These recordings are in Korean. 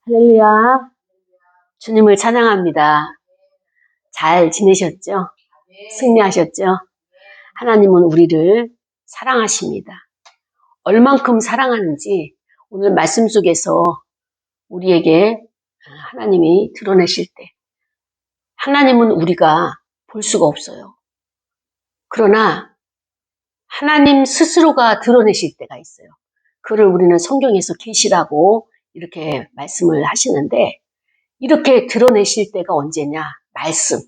할렐루야. 주님을 찬양합니다. 잘 지내셨죠? 승리하셨죠? 하나님은 우리를 사랑하십니다. 얼만큼 사랑하는지 오늘 말씀 속에서 우리에게 하나님이 드러내실 때 하나님은 우리가 볼 수가 없어요. 그러나 하나님 스스로가 드러내실 때가 있어요. 그를 우리는 성경에서 계시라고 이렇게 말씀을 하시는데 이렇게 드러내실 때가 언제냐? 말씀,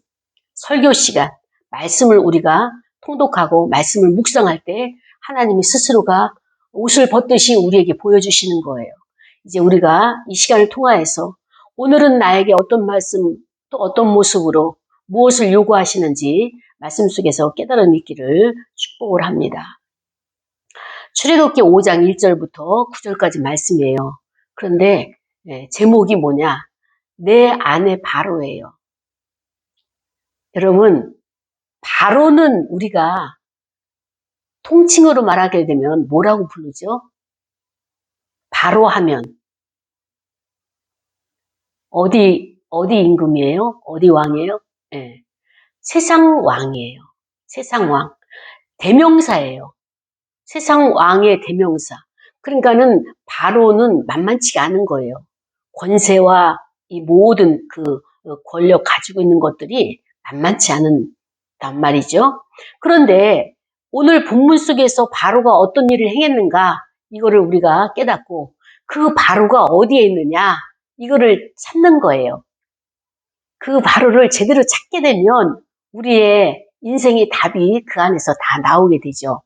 설교 시간, 말씀을 우리가 통독하고 말씀을 묵상할 때 하나님이 스스로가 옷을 벗듯이 우리에게 보여주시는 거예요. 이제 우리가 이 시간을 통하여서 오늘은 나에게 어떤 말씀, 또 어떤 모습으로 무엇을 요구하시는지 말씀 속에서 깨달음이 있기를 축복을 합니다. 출애굽기 5장 1절부터 9절까지 말씀이에요. 그런데 제목이 뭐냐? 내 아내 바로예요. 여러분, 바로는 우리가 통칭으로 말하게 되면 뭐라고 부르죠? 바로 하면 어디 임금이에요? 어디 왕이에요? 네. 세상 왕이에요. 세상 왕. 대명사예요. 세상 왕의 대명사. 그러니까는 바로는 만만치가 않은 거예요. 권세와 이 모든 그 권력 가지고 있는 것들이 만만치 않단 말이죠. 그런데 오늘 본문 속에서 바로가 어떤 일을 행했는가 이거를 우리가 깨닫고 그 바로가 어디에 있느냐 이거를 찾는 거예요. 그 바로를 제대로 찾게 되면 우리의 인생의 답이 그 안에서 다 나오게 되죠.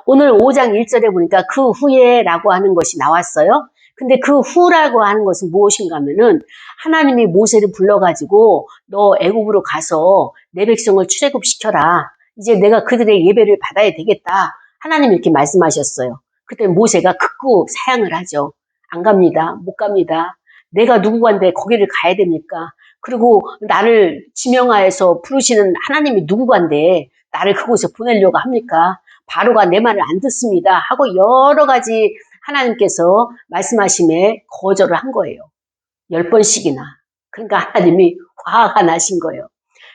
오늘 5장 1절에 보니까 그 후에 라고 하는 것이 나왔어요. 근데 그 후라고 하는 것은 무엇인가 하면은 하나님이 모세를 불러가지고 너 애굽으로 가서 내 백성을 출애굽시켜라. 이제 내가 그들의 예배를 받아야 되겠다. 하나님이 이렇게 말씀하셨어요. 그때 모세가 극구 사양을 하죠. 안 갑니다. 못 갑니다. 내가 누구간데 거기를 가야 됩니까? 그리고 나를 지명하여서 부르시는 하나님이 누구간데 나를 그곳에 보내려고 합니까? 바로가 내 말을 안 듣습니다 하고 여러 가지 하나님께서 말씀하심에 거절을 한 거예요. 10번씩이나. 그러니까 하나님이 화가 나신 거예요.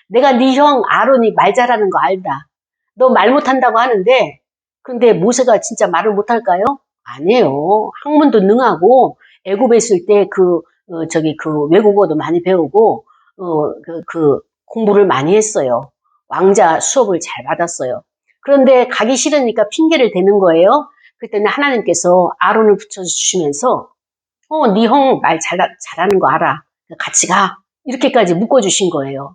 내가 네 형 아론이 말 잘하는 거 알다. 너 말 못한다고 하는데 근데 모세가 진짜 말을 못할까요? 아니에요. 학문도 능하고 애굽에 있을 때 그 외국어도 많이 배우고 공부를 많이 했어요. 왕자 수업을 잘 받았어요. 그런데 가기 싫으니까 핑계를 대는 거예요. 그때는 하나님께서 아론을 붙여주시면서 네 형 말 잘하는 거 알아. 같이 가. 이렇게까지 묶어주신 거예요.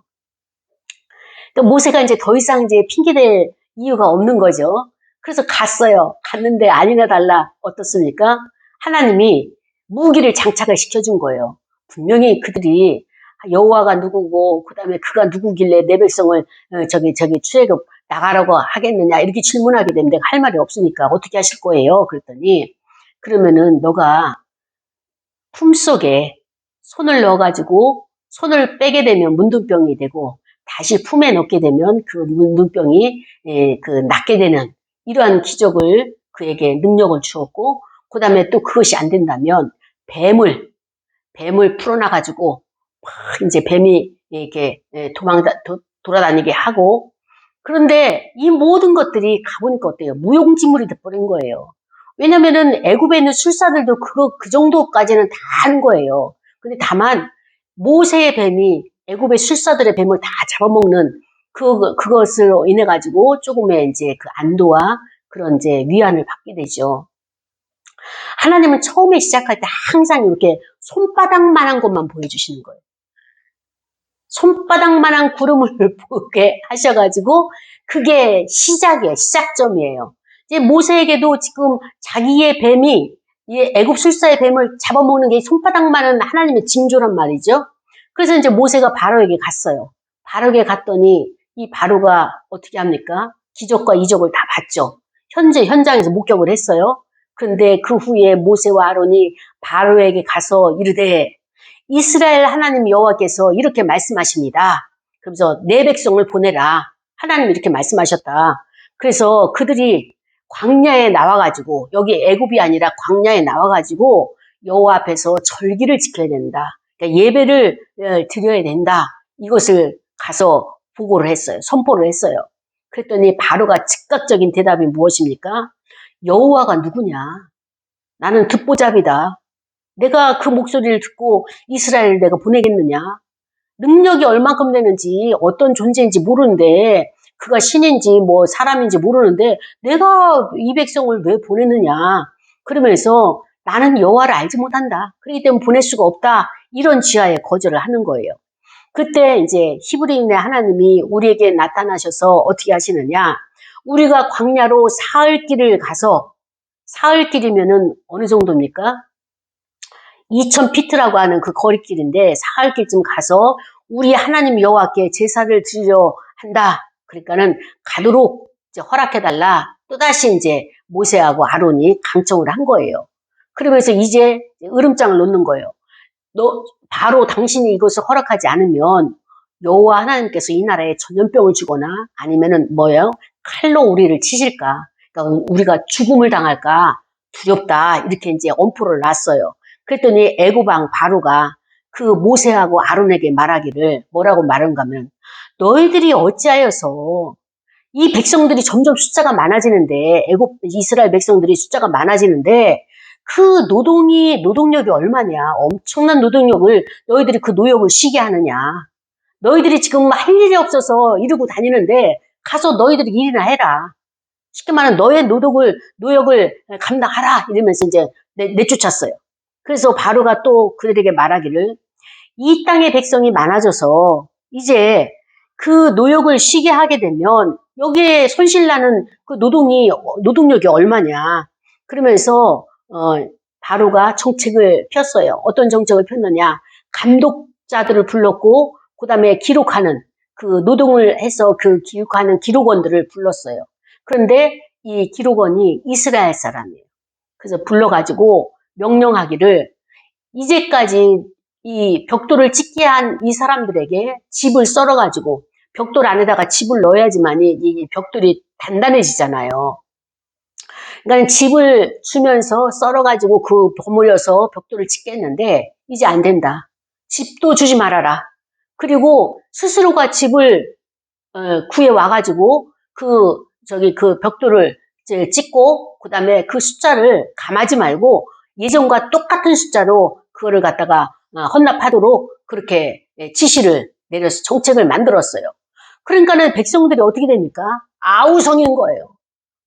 그러니까 모세가 이제 더 이상 이제 핑계댈 이유가 없는 거죠. 그래서 갔어요. 갔는데 아니나 달라 어떻습니까? 하나님이 무기를 장착을 시켜준 거예요. 분명히 그들이 여호와가 누구고 그다음에 그가 누구길래 내 백성을 출애굽 나가라고 하겠느냐 이렇게 질문하게 되면 내가 할 말이 없으니까 어떻게 하실 거예요? 그랬더니 그러면은 너가 품속에 손을 넣어가지고 손을 빼게 되면 문둥병이 되고 다시 품에 넣게 되면 그 문둥병이 낫게 되는 이러한 기적을 그에게 능력을 주었고 그 다음에 또 그것이 안 된다면 뱀을 풀어놔가지고 막 이제 뱀이 이렇게 돌아다니게 하고 그런데 이 모든 것들이 가보니까 어때요? 무용지물이 돼버린 거예요. 왜냐면은 애굽에 있는 술사들도 그 정도까지는 다 하는 거예요. 근데 다만 모세의 뱀이 애굽의 술사들의 뱀을 다 잡아먹는 그것으로 인해 가지고 조금의 이제 그 안도와 그런 이제 위안을 받게 되죠. 하나님은 처음에 시작할 때 항상 이렇게 손바닥만한 것만 보여주시는 거예요. 손바닥만한 구름을 보게 하셔가지고 그게 시작점이에요. 이제 모세에게도 지금 자기의 뱀이 애굽 술사의 뱀을 잡아먹는 게 손바닥만한 하나님의 징조란 말이죠. 그래서 이제 모세가 바로에게 갔어요. 바로에게 갔더니 이 바로가 어떻게 합니까? 기적과 이적을 다 봤죠. 현장에서 목격을 했어요. 그런데 그 후에 모세와 아론이 바로에게 가서 이르되 이스라엘 하나님 여호와께서 이렇게 말씀하십니다. 그래서 내 백성을 보내라. 하나님이 이렇게 말씀하셨다. 그래서 그들이 광야에 나와가지고 여기 애굽이 아니라 광야에 나와가지고 여호와 앞에서 절기를 지켜야 된다. 그러니까 예배를 드려야 된다. 이것을 가서 보고를 했어요. 선포를 했어요. 그랬더니 바로가 즉각적인 대답이 무엇입니까? 여호와가 누구냐? 나는 듣보잡이다. 내가 그 목소리를 듣고 이스라엘을 내가 보내겠느냐? 능력이 얼만큼 되는지 어떤 존재인지 모르는데 그가 신인지 뭐 사람인지 모르는데 내가 이 백성을 왜 보냈느냐? 그러면서 나는 여호와를 알지 못한다. 그렇기 때문에 보낼 수가 없다. 이런 지하에 거절을 하는 거예요. 그때 이제 히브리인의 하나님이 우리에게 나타나셔서 어떻게 하시느냐? 우리가 광야로 사흘길을 가서 사흘길이면은 어느 정도입니까? 2000피트라고 하는 그 거리길인데 사흘길쯤 가서 우리 하나님 여호와께 제사를 드리려 한다. 그러니까는 가도록 이제 허락해달라. 또다시 이제 모세하고 아론이 강청을 한 거예요. 그러면서 이제 으름장을 놓는 거예요. 너 바로 당신이 이것을 허락하지 않으면 여호와 하나님께서 이 나라에 전염병을 주거나 아니면은 뭐예요? 칼로 우리를 치실까? 그러니까 우리가 죽음을 당할까 두렵다. 이렇게 이제 엄포를 놨어요. 그랬더니 애고방 바로가 그 모세하고 아론에게 말하기를 뭐라고 말한가 하면 너희들이 어찌하여서 이 백성들이 점점 숫자가 많아지는데 이스라엘 백성들이 숫자가 많아지는데 그 노동력이 얼마냐? 엄청난 노동력을 너희들이 그 노역을 쉬게 하느냐? 너희들이 지금 할 일이 없어서 이러고 다니는데 가서 너희들이 일이나 해라. 쉽게 말하면 너의 노역을 감당하라. 이러면서 이제 내쫓았어요. 그래서 바로가 또 그들에게 말하기를 이 땅의 백성이 많아져서 이제 그 노역을 쉬게 하게 되면 여기에 손실나는 그 노동력이 얼마냐. 그러면서 바로가 정책을 폈어요. 어떤 정책을 폈느냐. 감독자들을 불렀고 그 다음에 기록하는 그 노동을 해서 그 기록하는 기록원들을 불렀어요. 그런데 이 기록원이 이스라엘 사람이에요. 그래서 불러가지고 명령하기를 이제까지 이 벽돌을 찍게 한 이 사람들에게 집을 썰어가지고 벽돌 안에다가 집을 넣어야지만이 이 벽돌이 단단해지잖아요. 그러니까 집을 주면서 썰어가지고 그 버무려서 벽돌을 찍겠는데 이제 안 된다. 집도 주지 말아라. 그리고 스스로가 집을 구해와가지고 그 벽돌을 이제 찍고 그 다음에 그 숫자를 감하지 말고 예전과 똑같은 숫자로 그거를 갖다가 헌납하도록 그렇게 지시를 내려서 정책을 만들었어요. 그러니까는 백성들이 어떻게 됩니까? 아우성인 거예요.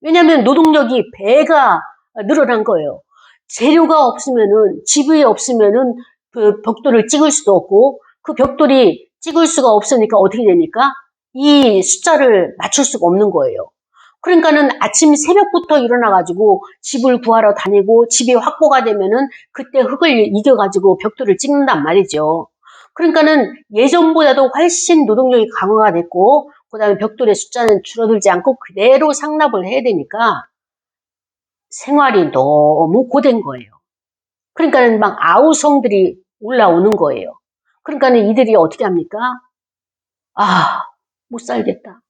왜냐하면 노동력이 배가 늘어난 거예요. 재료가 없으면은 집이 없으면은 그 벽돌을 찍을 수도 없고 그 벽돌이 찍을 수가 없으니까 어떻게 됩니까? 이 숫자를 맞출 수가 없는 거예요. 그러니까는 아침 새벽부터 일어나가지고 집을 구하러 다니고 집이 확보가 되면은 그때 흙을 이겨가지고 벽돌을 찍는단 말이죠. 그러니까는 예전보다도 훨씬 노동력이 강화가 됐고 그 다음에 벽돌의 숫자는 줄어들지 않고 그대로 상납을 해야 되니까 생활이 너무 고된 거예요. 그러니까는 막 아우성들이 올라오는 거예요. 그러니까는 이들이 어떻게 합니까? 못 살겠다.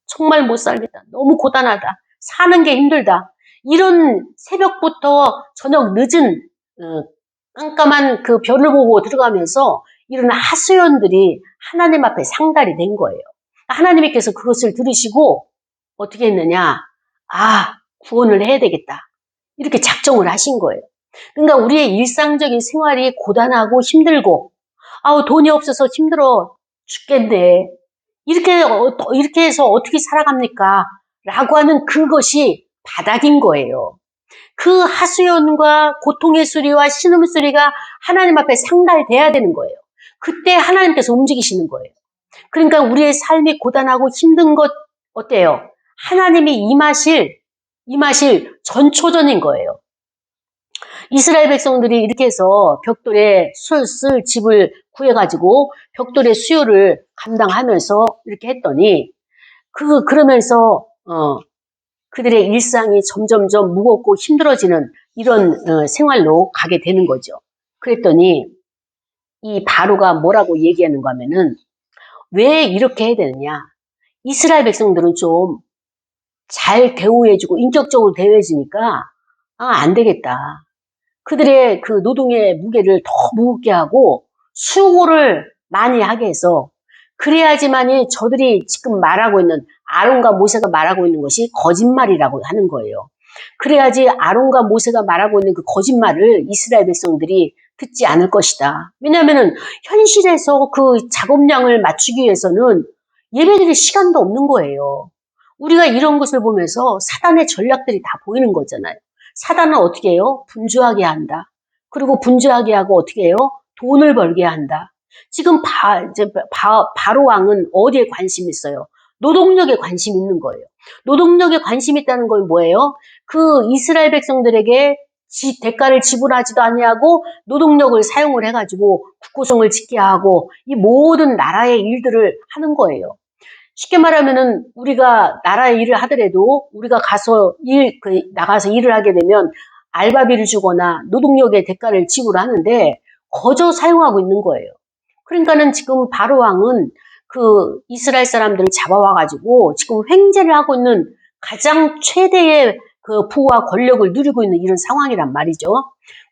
정말 못 살겠다. 너무 고단하다. 사는 게 힘들다. 이런 새벽부터 저녁 늦은 깜깜한 그 별을 보고 들어가면서 이런 하소연들이 하나님 앞에 상달이 된 거예요. 하나님께서 그것을 들으시고 어떻게 했느냐? 구원을 해야 되겠다. 이렇게 작정을 하신 거예요. 그러니까 우리의 일상적인 생활이 고단하고 힘들고 돈이 없어서 힘들어 죽겠네. 이렇게 해서 어떻게 살아갑니까? 라고 하는 그것이 바닥인 거예요. 그 하소연과 고통의 소리와 신음소리가 하나님 앞에 상달돼야 되는 거예요. 그때 하나님께서 움직이시는 거예요. 그러니까 우리의 삶이 고단하고 힘든 것 어때요? 하나님이 임하실 전초전인 거예요. 이스라엘 백성들이 이렇게 해서 벽돌에 쓸 집을 구해가지고 벽돌의 수요를 감당하면서 이렇게 했더니 그러면서 그들의 일상이 점점점 무겁고 힘들어지는 이런 생활로 가게 되는 거죠. 그랬더니 이 바로가 뭐라고 얘기하는가 하면은 왜 이렇게 해야 되느냐? 이스라엘 백성들은 좀 잘 대우해주고 인격적으로 대우해주니까 안 되겠다. 그들의 그 노동의 무게를 더 무겁게 하고 수고를 많이 하게 해서 그래야지만이 저들이 지금 말하고 있는 아론과 모세가 말하고 있는 것이 거짓말이라고 하는 거예요. 그래야지 아론과 모세가 말하고 있는 그 거짓말을 이스라엘 백성들이 듣지 않을 것이다. 왜냐하면 현실에서 그 작업량을 맞추기 위해서는 예배드릴 시간도 없는 거예요. 우리가 이런 것을 보면서 사단의 전략들이 다 보이는 거잖아요. 사단은 어떻게 해요? 분주하게 한다. 그리고 분주하게 하고 어떻게 해요? 돈을 벌게 한다. 지금 바로 왕은 어디에 관심이 있어요? 노동력에 관심이 있는 거예요. 노동력에 관심이 있다는 건 뭐예요? 그 이스라엘 백성들에게 대가를 지불하지도 아니하고 노동력을 사용을 해가지고 국고성을 짓게 하고 이 모든 나라의 일들을 하는 거예요. 쉽게 말하면은 우리가 나라의 일을 하더라도 우리가 나가서 일을 하게 되면 알바비를 주거나 노동력의 대가를 지불하는데 거저 사용하고 있는 거예요. 그러니까는 지금 바로 왕은 그 이스라엘 사람들을 잡아와가지고 지금 횡재를 하고 있는 가장 최대의 그 부와 권력을 누리고 있는 이런 상황이란 말이죠.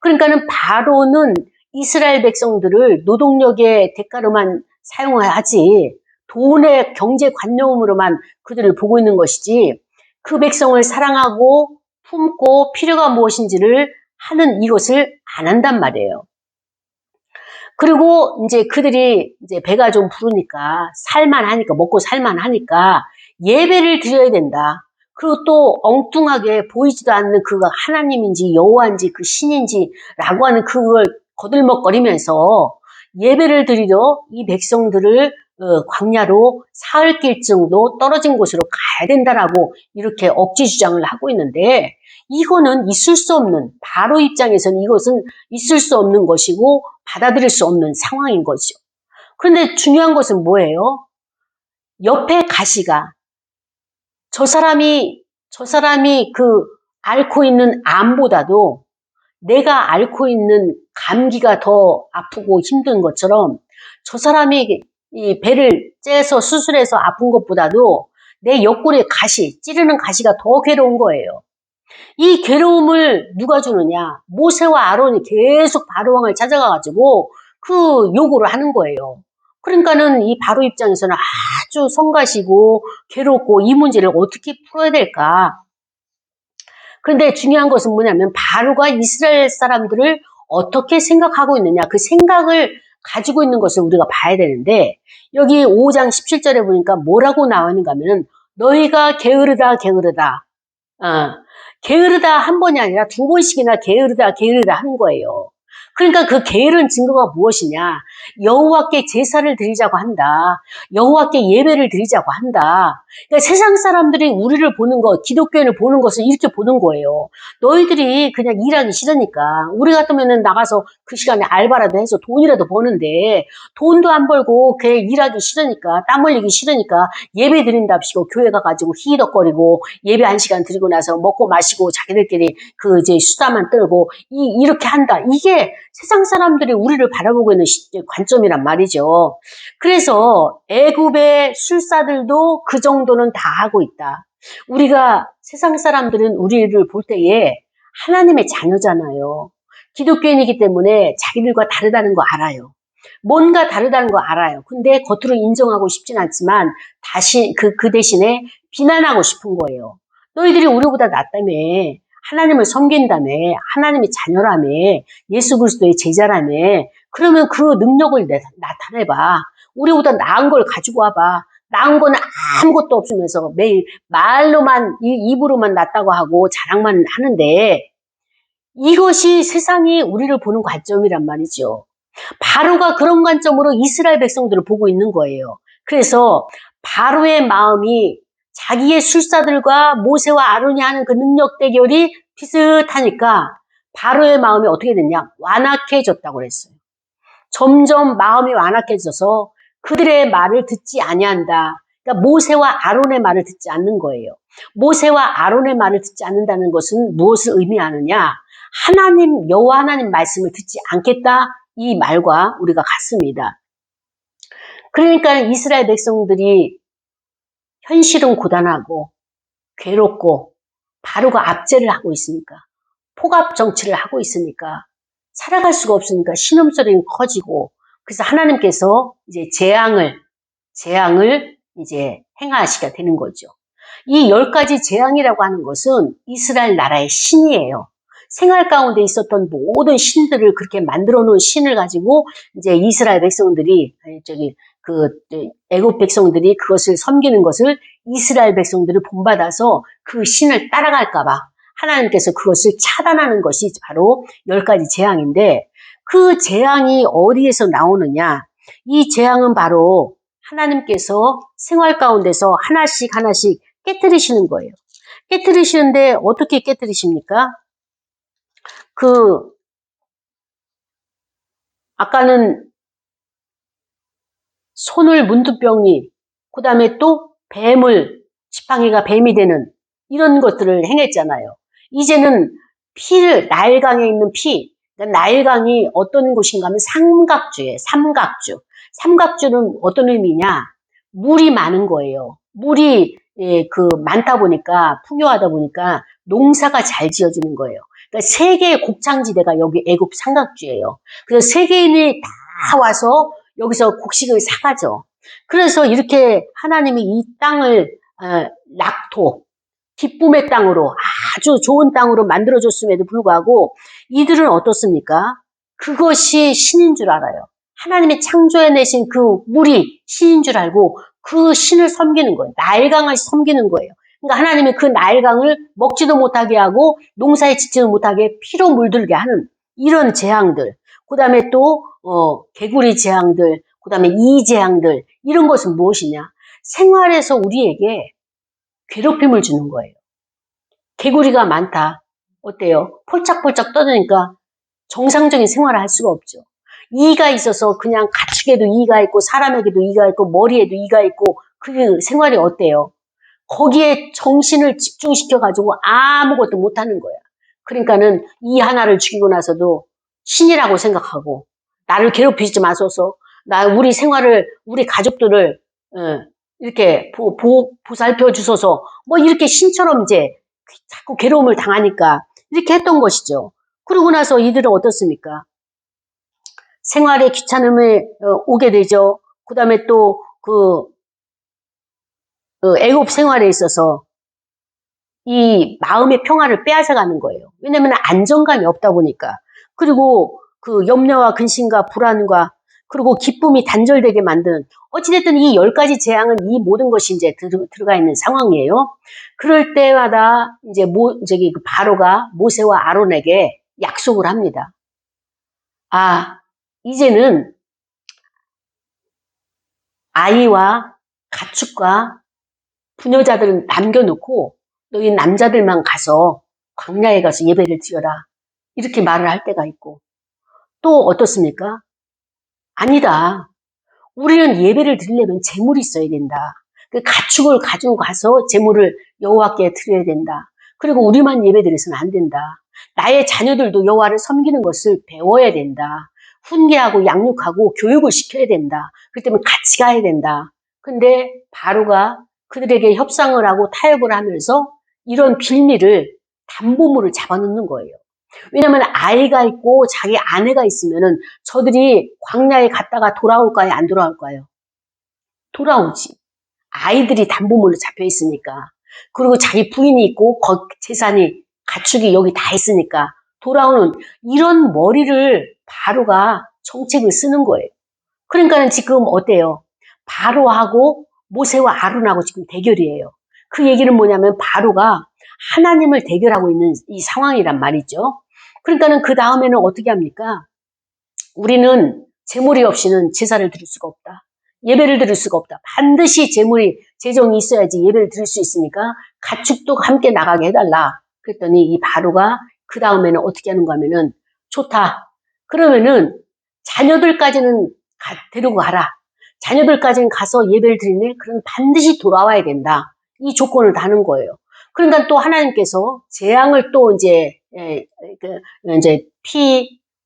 그러니까는 바로는 이스라엘 백성들을 노동력의 대가로만 사용하지 돈의 경제관념으로만 그들을 보고 있는 것이지 그 백성을 사랑하고 품고 필요가 무엇인지를 하는 이것을 안 한단 말이에요. 그리고 이제 그들이 이제 배가 좀 부르니까 살만하니까 먹고 살만하니까 예배를 드려야 된다. 그리고 또 엉뚱하게 보이지도 않는 그가 하나님인지 여호와인지 그 신인지라고 하는 그걸 거들먹거리면서 예배를 드리러 이 백성들을 광야로 사흘 길쯤도 떨어진 곳으로 가야 된다라고 이렇게 억지 주장을 하고 있는데 이거는 있을 수 없는 바로 입장에서는 이것은 있을 수 없는 것이고 받아들일 수 없는 상황인 거죠. 그런데 중요한 것은 뭐예요? 옆에 가시가 저 사람이 그 앓고 있는 암보다도 내가 앓고 있는 감기가 더 아프고 힘든 것처럼 저 사람이 이 배를 째서 수술해서 아픈 것보다도 내 옆구리에 찌르는 가시가 더 괴로운 거예요. 이 괴로움을 누가 주느냐? 모세와 아론이 계속 바로왕을 찾아가가지고 그 요구를 하는 거예요. 그러니까는 이 바로 입장에서는 아주 성가시고 괴롭고 이 문제를 어떻게 풀어야 될까? 그런데 중요한 것은 뭐냐면 바로가 이스라엘 사람들을 어떻게 생각하고 있느냐 그 생각을 가지고 있는 것을 우리가 봐야 되는데 여기 5장 17절에 보니까 뭐라고 나와 있는가 하면 너희가 게으르다 게으르다 한 번이 아니라 두 번씩이나 게으르다 하는 거예요. 그러니까 그 게으른 증거가 무엇이냐? 여호와께 제사를 드리자고 한다. 여호와께 예배를 드리자고 한다. 그러니까 세상 사람들이 우리를 보는 것, 기독교인을 보는 것을 이렇게 보는 거예요. 너희들이 그냥 일하기 싫으니까 우리 같으면은 나가서 그 시간에 알바라도 해서 돈이라도 버는데 돈도 안 벌고 그냥 일하기 싫으니까 땀 흘리기 싫으니까 예배 드린답시고 교회 가가지고 히덕거리고 예배 1시간 드리고 나서 먹고 마시고 자기들끼리 그 이제 수다만 떨고 이렇게 한다. 이게 세상 사람들이 우리를 바라보고 있는 관점이란 말이죠. 그래서 애굽의 술사들도 그 정도는 다 하고 있다. 우리가 세상 사람들은 우리를 볼 때에 하나님의 자녀잖아요. 기독교인이기 때문에 자기들과 다르다는 거 알아요. 뭔가 다르다는 거 알아요. 근데 겉으로 인정하고 싶진 않지만 다시 그 대신에 비난하고 싶은 거예요. 너희들이 우리보다 낫다며. 하나님을 섬긴다며, 하나님의 자녀라며, 예수 그리스도의 제자라며, 그러면 그 능력을 나타내봐. 우리보다 나은 걸 가지고 와봐. 나은 건 아무것도 없으면서 매일 말로만, 입으로만 낫다고 하고 자랑만 하는데, 이것이 세상이 우리를 보는 관점이란 말이죠. 바로가 그런 관점으로 이스라엘 백성들을 보고 있는 거예요. 그래서 바로의 마음이 자기의 술사들과 모세와 아론이 하는 그 능력 대결이 비슷하니까 바로의 마음이 어떻게 됐냐? 완악해졌다고 그랬어요. 점점 마음이 완악해져서 그들의 말을 듣지 아니한다. 그러니까 모세와 아론의 말을 듣지 않는 거예요. 모세와 아론의 말을 듣지 않는다는 것은 무엇을 의미하느냐? 여호와 하나님 말씀을 듣지 않겠다. 이 말과 우리가 같습니다. 그러니까 이스라엘 백성들이 현실은 고단하고 괴롭고 바로가 압제를 하고 있으니까 폭압 정치를 하고 있으니까 살아갈 수가 없으니까 신음소리는 커지고 그래서 하나님께서 이제 재앙을 이제 행하시게 되는 거죠. 이 10가지 재앙이라고 하는 것은 이스라엘 나라의 신이에요. 생활 가운데 있었던 모든 신들을 그렇게 만들어 놓은 신을 가지고 이제 이스라엘 백성들이 애굽 백성들이 그것을 섬기는 것을 이스라엘 백성들이 본받아서 그 신을 따라갈까봐 하나님께서 그것을 차단하는 것이 바로 10가지 재앙인데 그 재앙이 어디에서 나오느냐? 이 재앙은 바로 하나님께서 생활 가운데서 하나씩 깨뜨리시는 거예요. 깨뜨리시는데 어떻게 깨뜨리십니까? 아까는 손을 문두병이, 그 다음에 또 지팡이가 뱀이 되는 이런 것들을 행했잖아요. 이제는 나일강에 있는 그러니까 나일강이 어떤 곳인가 하면 삼각주예요. 삼각주는 어떤 의미냐? 물이 많은 거예요. 물이 많다 보니까, 풍요하다 보니까 농사가 잘 지어지는 거예요. 그러니까 세계의 곡창지대가 여기 애굽 삼각주예요. 그래서 세계인이 다 와서 여기서 곡식을 사가죠. 그래서 이렇게 하나님이 이 땅을 낙토, 기쁨의 땅으로 아주 좋은 땅으로 만들어줬음에도 불구하고 이들은 어떻습니까? 그것이 신인 줄 알아요. 하나님이 창조해내신 그 물이 신인 줄 알고 그 신을 섬기는 거예요. 나일강을 섬기는 거예요. 그러니까 하나님이 그 나일강을 먹지도 못하게 하고 농사에 짓지도 못하게 피로 물들게 하는 이런 재앙들. 그 다음에 또 개구리 재앙들, 그 다음에 이 재앙들 이런 것은 무엇이냐? 생활에서 우리에게 괴롭힘을 주는 거예요. 개구리가 많다. 어때요? 폴짝폴짝 떠드니까 정상적인 생활을 할 수가 없죠. 이가 있어서 그냥 가축에도 이가 있고 사람에게도 이가 있고 머리에도 이가 있고 그 생활이 어때요? 거기에 정신을 집중시켜가지고 아무것도 못하는 거야. 그러니까는 이 하나를 죽이고 나서도 신이라고 생각하고 나를 괴롭히지 마소서. 우리 가족들을 이렇게 보살펴 주소서. 뭐 이렇게 신처럼 이제 자꾸 괴로움을 당하니까 이렇게 했던 것이죠. 그러고 나서 이들은 어떻습니까? 생활에 귀찮음이 오게 되죠. 그 다음에 또 애굽 생활에 있어서 이 마음의 평화를 빼앗아가는 거예요. 왜냐면 안정감이 없다 보니까. 그리고 그 염려와 근심과 불안과 그리고 기쁨이 단절되게 만드는 어찌됐든 이 10가지 재앙은 이 모든 것이 이제 들어가 있는 상황이에요. 그럴 때마다 이제 바로가 모세와 아론에게 약속을 합니다. 이제는 아이와 가축과 부녀자들은 남겨놓고 너희 남자들만 가서 광야에 가서 예배를 드려라. 이렇게 말을 할 때가 있고 또 어떻습니까? 아니다. 우리는 예배를 드리려면 제물이 있어야 된다. 그 가축을 가지고 가서 제물을 여호와께 드려야 된다. 그리고 우리만 예배 드려서는 안 된다. 나의 자녀들도 여호와를 섬기는 것을 배워야 된다. 훈계하고 양육하고 교육을 시켜야 된다. 그렇기 때문에 같이 가야 된다. 근데 바로가 그들에게 협상을 하고 타협을 하면서 이런 빌미를 담보물을 잡아놓는 거예요. 왜냐면 아이가 있고 자기 아내가 있으면은 저들이 광야에 갔다가 돌아올까요? 안 돌아올까요? 돌아오지. 아이들이 담보물로 잡혀 있으니까. 그리고 자기 부인이 있고 재산이 가축이 여기 다 있으니까 돌아오는 이런 머리를 바로가 정책을 쓰는 거예요. 그러니까는 지금 어때요? 바로하고 모세와 아론하고 지금 대결이에요. 그 얘기는 뭐냐면 바로가 하나님을 대결하고 있는 이 상황이란 말이죠. 그러니까는 그 다음에는 어떻게 합니까? 우리는 재물이 없이는 제사를 드릴 수가 없다. 예배를 드릴 수가 없다. 반드시 재정이 있어야지 예배를 드릴 수 있으니까 가축도 함께 나가게 해달라. 그랬더니 이 바로가 그 다음에는 어떻게 하는가 하면은 좋다. 그러면은 자녀들까지는 데리고 가라. 자녀들까지는 가서 예배를 드리네. 그럼 반드시 돌아와야 된다. 이 조건을 다는 거예요. 그러니까 또 하나님께서 재앙을 또 이제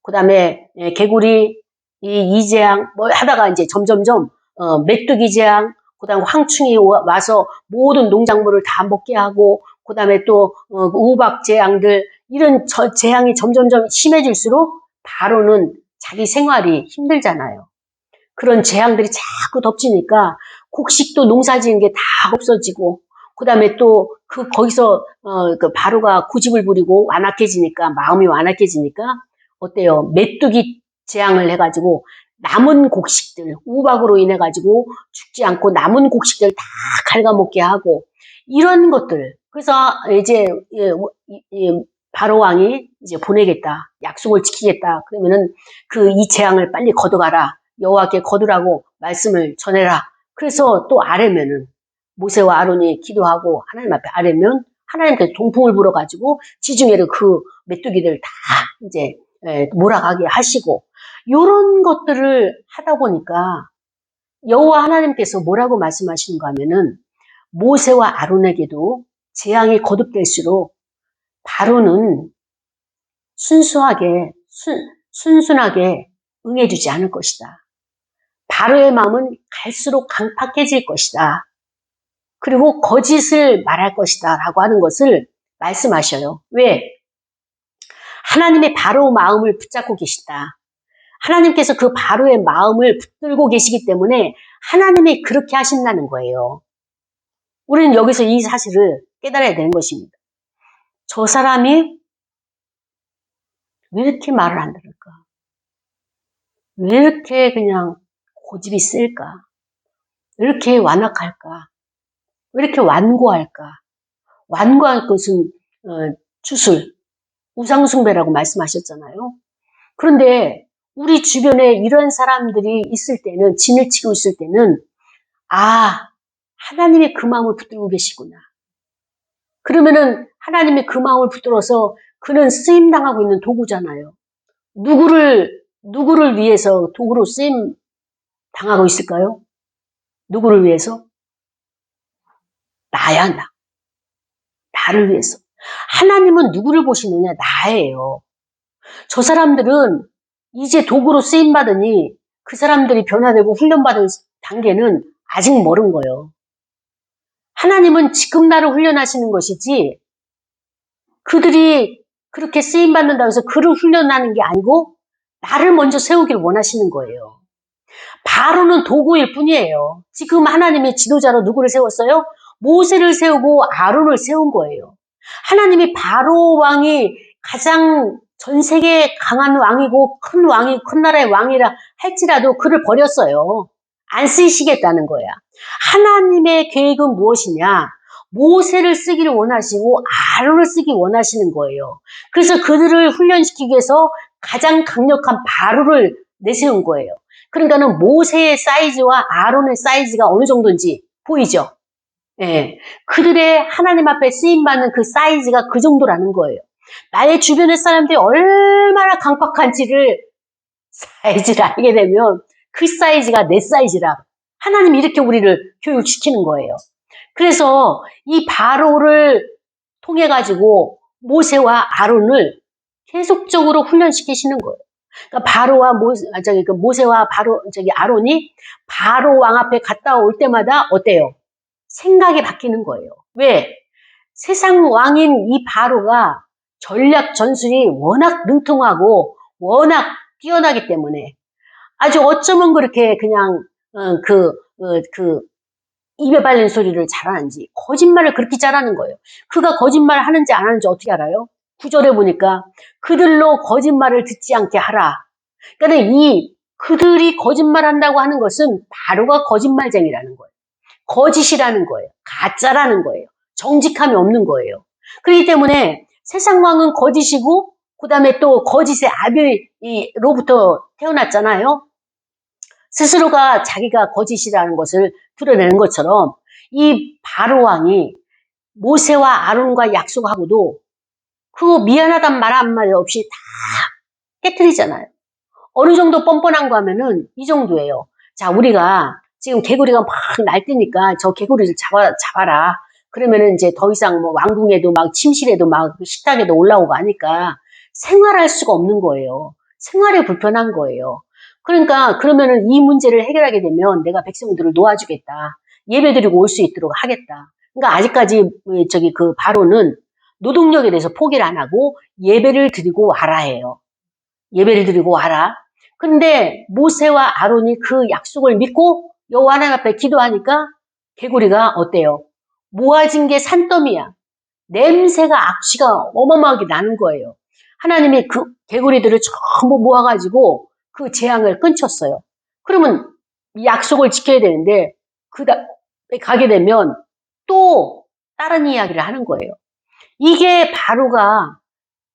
그 다음에 개구리, 이 재앙 뭐 하다가 이제 점점점 메뚜기 재앙, 그 다음에 황충이 와서 모든 농작물을 다 먹게 하고, 그 다음에 또 우박 재앙들 이런 재앙이 점점점 심해질수록 바로는 자기 생활이 힘들잖아요. 그런 재앙들이 자꾸 덮치니까 곡식도 농사 지은 게 다 없어지고, 그 다음에 또 거기서 그 바로가 고집을 부리고 완악해지니까, 마음이 완악해지니까 어때요? 메뚜기 재앙을 해가지고 남은 곡식들, 우박으로 인해 가지고 죽지 않고 남은 곡식들 다 갉아먹게 하고, 이런 것들. 그래서 이제 바로 왕이 이제 보내겠다, 약속을 지키겠다. 그러면은 이 재앙을 빨리 걷어가라, 여호와께 거두라고 말씀을 전해라. 그래서 또 아뢰면은 모세와 아론이 기도하고 하나님 앞에 아뢰면 하나님께 동풍을 불어가지고 지중해를 그 메뚜기들 다 이제 몰아가게 하시고, 요런 것들을 하다 보니까 여호와 하나님께서 뭐라고 말씀하시는가 하면은 모세와 아론에게도 재앙이 거듭될수록 바로는 순순하게 응해주지 않을 것이다. 바로의 마음은 갈수록 강팍해질 것이다. 그리고 거짓을 말할 것이다 라고 하는 것을 말씀하셔요. 왜? 하나님의 바로 마음을 붙잡고 계시다. 하나님께서 그 바로의 마음을 붙들고 계시기 때문에 하나님이 그렇게 하신다는 거예요. 우리는 여기서 이 사실을 깨달아야 되는 것입니다. 저 사람이 왜 이렇게 말을 안 들을까? 왜 이렇게 그냥 고집이 쓸까? 왜 이렇게 완악할까? 왜 이렇게 완고할까? 완고할 것은 주술, 우상숭배라고 말씀하셨잖아요. 그런데 우리 주변에 이런 사람들이 있을 때는, 진을 치고 있을 때는, 하나님이 그 마음을 붙들고 계시구나. 그러면은 하나님이 그 마음을 붙들어서 그는 쓰임당하고 있는 도구잖아요. 누구를 위해서 도구로 쓰임 당하고 있을까요? 누구를 위해서? 나를 위해서. 하나님은 누구를 보시느냐? 나예요. 저 사람들은 이제 도구로 쓰임받으니 그 사람들이 변화되고 훈련받을 단계는 아직 멀은 거예요. 하나님은 지금 나를 훈련하시는 것이지, 그들이 그렇게 쓰임받는다고 해서 그를 훈련하는 게 아니고 나를 먼저 세우기를 원하시는 거예요. 바로는 도구일 뿐이에요. 지금 하나님의 지도자로 누구를 세웠어요? 모세를 세우고 아론을 세운 거예요. 하나님이 바로 왕이 가장 전 세계에 강한 왕이고 큰 나라의 왕이라 할지라도 그를 버렸어요. 안 쓰시겠다는 거야. 하나님의 계획은 무엇이냐? 모세를 쓰기를 원하시고 아론을 쓰기 원하시는 거예요. 그래서 그들을 훈련시키기 위해서 가장 강력한 바로를 내세운 거예요. 그러니까는 모세의 사이즈와 아론의 사이즈가 어느 정도인지 보이죠? 예. 그들의 하나님 앞에 쓰임받는 그 사이즈가 그 정도라는 거예요. 나의 주변의 사람들이 얼마나 강팍한지를 사이즈를 알게 되면 그 사이즈가 내 사이즈라. 하나님이 이렇게 우리를 교육시키는 거예요. 그래서 이 바로를 통해 가지고 모세와 아론을 계속적으로 훈련시키시는 거예요. 그러니까 바로와 모세와 아론이 바로 왕 앞에 갔다 올 때마다 어때요? 생각이 바뀌는 거예요. 왜? 세상 왕인 이 바로가 전략 전술이 워낙 능통하고 워낙 뛰어나기 때문에 아주 어쩌면 그렇게 그냥 입에 발린 소리를 잘하는지, 거짓말을 그렇게 잘하는 거예요. 그가 거짓말 하는지 안 하는지 어떻게 알아요? 9절에 보니까 그들로 거짓말을 듣지 않게 하라. 그러니까 그들이 거짓말한다고 하는 것은 바로가 거짓말쟁이라는 거예요. 거짓이라는 거예요. 가짜라는 거예요. 정직함이 없는 거예요. 그렇기 때문에 세상 왕은 거짓이고, 그 다음에 또 거짓의 아비로부터 태어났잖아요. 스스로가 자기가 거짓이라는 것을 드러내는 것처럼 이 바로 왕이 모세와 아론과 약속하고도 그 미안하단 말 한마디 없이 다 깨트리잖아요. 어느 정도 뻔뻔한 거 하면은 이 정도예요. 자, 우리가 지금 개구리가 막 날뛰니까 저 개구리를 잡아라. 그러면은 이제 더 이상 뭐 왕궁에도 막 침실에도 막 식탁에도 올라오고 하니까 생활할 수가 없는 거예요. 생활이 불편한 거예요. 그러니까 그러면은 이 문제를 해결하게 되면 내가 백성들을 놓아주겠다. 예배드리고 올 수 있도록 하겠다. 그러니까 아직까지 그 바로는 노동력에 대해서 포기를 안 하고 예배를 드리고 와라 해요. 예배를 드리고 와라. 근데 모세와 아론이 그 약속을 믿고 여호와 하나님 앞에 기도하니까 개구리가 어때요? 모아진 게 산더미야. 냄새가 악취가 어마어마하게 나는 거예요. 하나님이 그 개구리들을 전부 모아가지고 그 재앙을 끊쳤어요. 그러면 약속을 지켜야 되는데 그 다음에 가게 되면 또 다른 이야기를 하는 거예요. 이게 바로가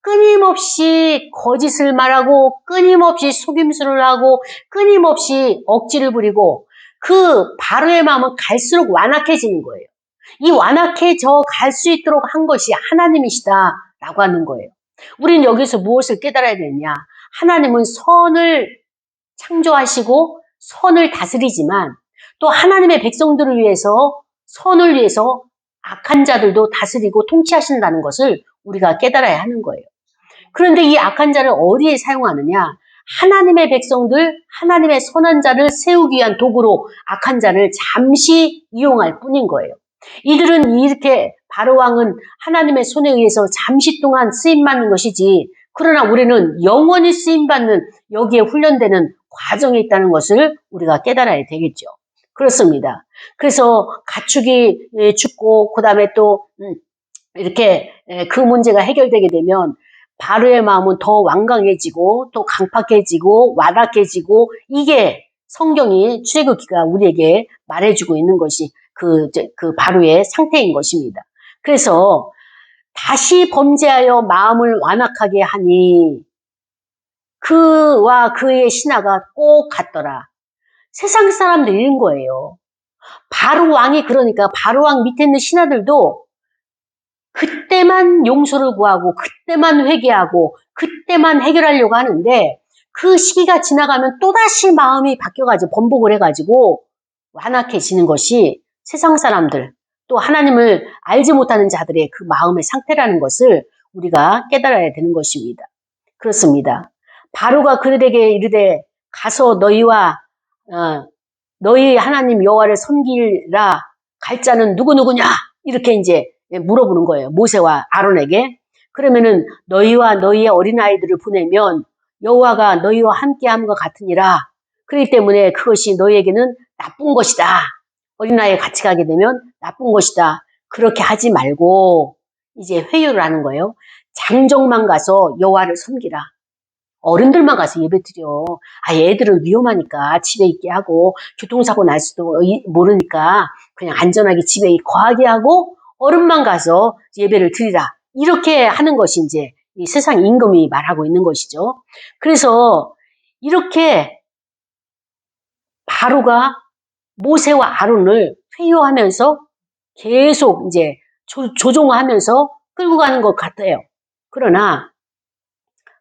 끊임없이 거짓을 말하고 끊임없이 속임수를 하고 끊임없이 억지를 부리고 그 바로의 마음은 갈수록 완악해지는 거예요. 이 완악해져 갈 수 있도록 한 것이 하나님이시다라고 하는 거예요. 우리는 여기서 무엇을 깨달아야 되느냐? 하나님은 선을 창조하시고 선을 다스리지만 또 하나님의 백성들을 위해서 선을 위해서 악한 자들도 다스리고 통치하신다는 것을 우리가 깨달아야 하는 거예요. 그런데 이 악한 자를 어디에 사용하느냐? 하나님의 백성들, 하나님의 선한 자를 세우기 위한 도구로 악한 자를 잠시 이용할 뿐인 거예요. 이들은 이렇게 바로왕은 하나님의 손에 의해서 잠시 동안 쓰임받는 것이지, 그러나 우리는 영원히 쓰임받는 여기에 훈련되는 과정에 있다는 것을 우리가 깨달아야 되겠죠. 그렇습니다. 그래서 가축이 죽고 그 다음에 또 이렇게 그 문제가 해결되게 되면 바로의 마음은 더 완강해지고 또 강팍해지고 완악해지고, 이게 성경이 출애굽기가 우리에게 말해주고 있는 것이 그 바로의 상태인 것입니다. 그래서 다시 범죄하여 마음을 완악하게 하니 그와 그의 신하가 꼭 같더라. 세상 사람들이 이런 거예요. 바로 왕이, 그러니까 바로 왕 밑에 있는 신하들도 그때만 용서를 구하고 그때만 회개하고 그때만 해결하려고 하는데 그 시기가 지나가면 또다시 마음이 바뀌어가지고 번복을 해가지고 완악해지는 것이 세상 사람들, 또 하나님을 알지 못하는 자들의 그 마음의 상태라는 것을 우리가 깨달아야 되는 것입니다. 그렇습니다. 바로가 그들에게 이르되 가서 너희 하나님 여호와를 섬기라. 갈 자는 누구누구냐? 이렇게 이제 물어보는 거예요. 모세와 아론에게. 그러면은 너희와 너희의 어린아이들을 보내면 여호와가 너희와 함께함과 같으니라. 그렇기 때문에 그것이 너희에게는 나쁜 것이다. 어린아이 같이 가게 되면 나쁜 것이다. 그렇게 하지 말고 이제 회유를 하는 거예요. 장정만 가서 여호와를 섬기라. 어른들만 가서 예배드려. 애들은 위험하니까 집에 있게 하고 교통사고 날 수도 모르니까 그냥 안전하게 집에 거하게 하고 어른만 가서 예배를 드리라. 이렇게 하는 것이 이제 이 세상 임금이 말하고 있는 것이죠. 그래서 이렇게 바로가 모세와 아론을 회유하면서 계속 이제 조종하면서 끌고 가는 것 같아요. 그러나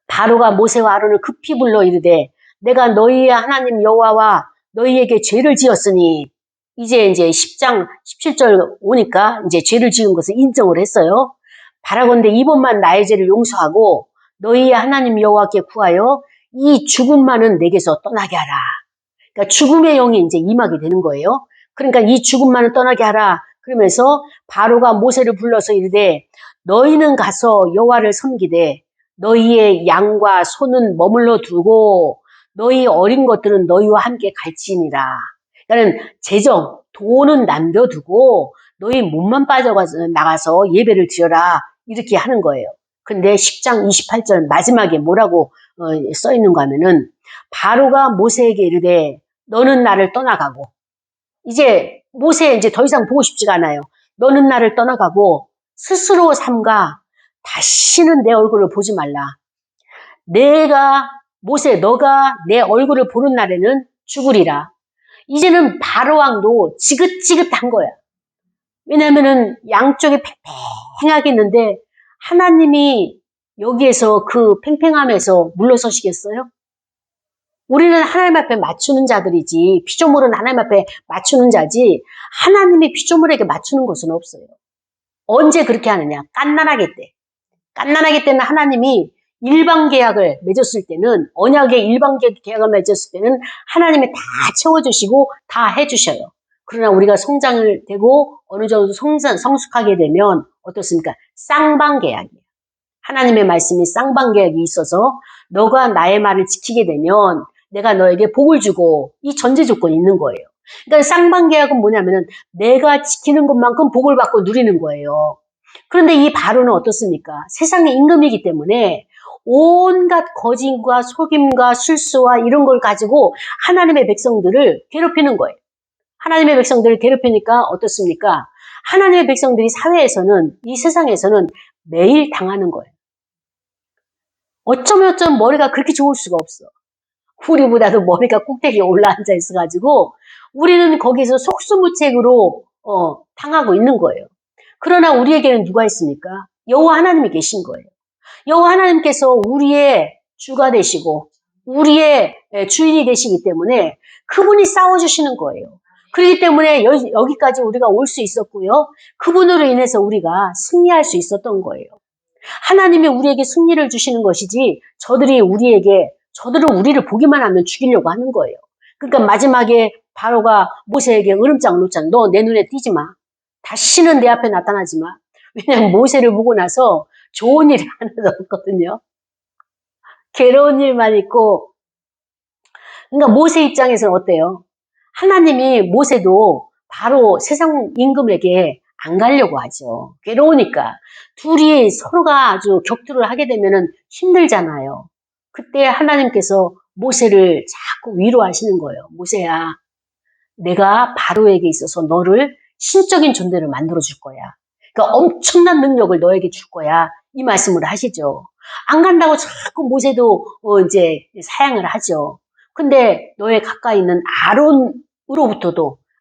바로가 모세와 아론을 급히 불러 이르되 내가 너희의 하나님 여호와와 너희에게 죄를 지었으니, 이제 10장 17절 오니까 이제 죄를 지은 것을 인정을 했어요. 바라건대 이번만 나의 죄를 용서하고 너희의 하나님 여호와께 구하여 이 죽음만은 내게서 떠나게 하라. 그러니까 죽음의 영이 이제 임하게 되는 거예요. 그러니까 이 죽음만은 떠나게 하라. 그러면서 바로가 모세를 불러서 이르되 너희는 가서 여호와를 섬기되 너희의 양과 소는 머물러 두고 너희 어린 것들은 너희와 함께 갈지니라. 그러니까 재정, 돈은 남겨두고 너희 몸만 나가서 예배를 드려라. 이렇게 하는 거예요. 근데 10장 28절 마지막에 뭐라고 써 있는가 하면은 바로가 모세에게 이르되 너는 나를 떠나가고, 이제 모세 이제 더 이상 보고 싶지가 않아요. 너는 나를 떠나가고 스스로 삼가 다시는 내 얼굴을 보지 말라. 너가 내 얼굴을 보는 날에는 죽으리라. 이제는 바로왕도 지긋지긋한 거야. 왜냐면은 양쪽에 팽팽하게 있는데 하나님이 여기에서 그 팽팽함에서 물러서시겠어요? 우리는 하나님 앞에 맞추는 자들이지, 피조물은 하나님 앞에 맞추는 자지 하나님이 피조물에게 맞추는 것은 없어요. 언제 그렇게 하느냐? 깐난하게 때. 깐난하게 때는 하나님이 일방 계약을 맺었을 때는, 언약의 일방 계약을 맺었을 때는 하나님이 다 채워주시고 다 해주셔요. 그러나 우리가 성장을 되고 어느 정도 성숙하게 되면 어떻습니까? 쌍방계약이에요. 하나님의 말씀이 쌍방계약이 있어서 너가 나의 말을 지키게 되면 내가 너에게 복을 주고 이 전제 조건이 있는 거예요. 그러니까 쌍방계약은 뭐냐면은 내가 지키는 것만큼 복을 받고 누리는 거예요. 그런데 이 바로는 어떻습니까? 세상의 임금이기 때문에 온갖 거짓과 속임과 실수와 이런 걸 가지고 하나님의 백성들을 괴롭히는 거예요. 하나님의 백성들을 괴롭히니까 어떻습니까? 하나님의 백성들이 사회에서는, 이 세상에서는 매일 당하는 거예요. 어쩌면 머리가 그렇게 좋을 수가 없어. 우리보다도 머리가 꼭대기에 올라앉아 있어가지고 우리는 거기서 속수무책으로 당하고 있는 거예요. 그러나 우리에게는 누가 있습니까? 여호와 하나님이 계신 거예요. 여호와 하나님께서 우리의 주가 되시고 우리의 주인이 되시기 때문에 그분이 싸워주시는 거예요. 그렇기 때문에 여기까지 우리가 올 수 있었고요. 그분으로 인해서 우리가 승리할 수 있었던 거예요. 하나님이 우리에게 승리를 주시는 것이지 저들은 우리를 보기만 하면 죽이려고 하는 거예요. 그러니까 마지막에 바로가 모세에게 으름장 놓잖아. 너 내 눈에 띄지 마. 다시는 내 앞에 나타나지 마. 왜냐하면 모세를 보고 나서 좋은 일이 하나도 없거든요. 괴로운 일만 있고. 그러니까 모세 입장에서는 어때요? 하나님이 모세도 바로 세상 임금에게 안 가려고 하죠. 괴로우니까. 둘이 서로가 아주 격투를 하게 되면 힘들잖아요. 그때 하나님께서 모세를 자꾸 위로하시는 거예요. 모세야, 내가 바로에게 있어서 너를 신적인 존재를 만들어줄 거야. 그러니까 엄청난 능력을 너에게 줄 거야. 이 말씀을 하시죠. 안 간다고 자꾸 모세도 이제 사양을 하죠. 근데 너의 가까이 있는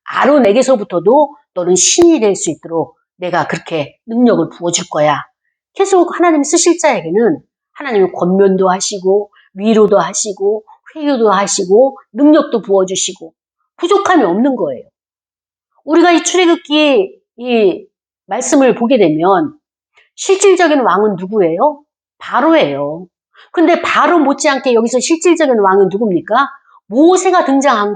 아론에게서부터도 너는 신이 될 수 있도록 내가 그렇게 능력을 부어줄 거야. 계속 하나님 쓰실 자에게는 하나님이 권면도 하시고 위로도 하시고 회유도 하시고 능력도 부어주시고 부족함이 없는 거예요. 우리가 이 출애굽기 이 말씀을 보게 되면 실질적인 왕은 누구예요? 바로예요. 근데 바로 못지않게 여기서 실질적인 왕은 누굽니까? 모세가 등장한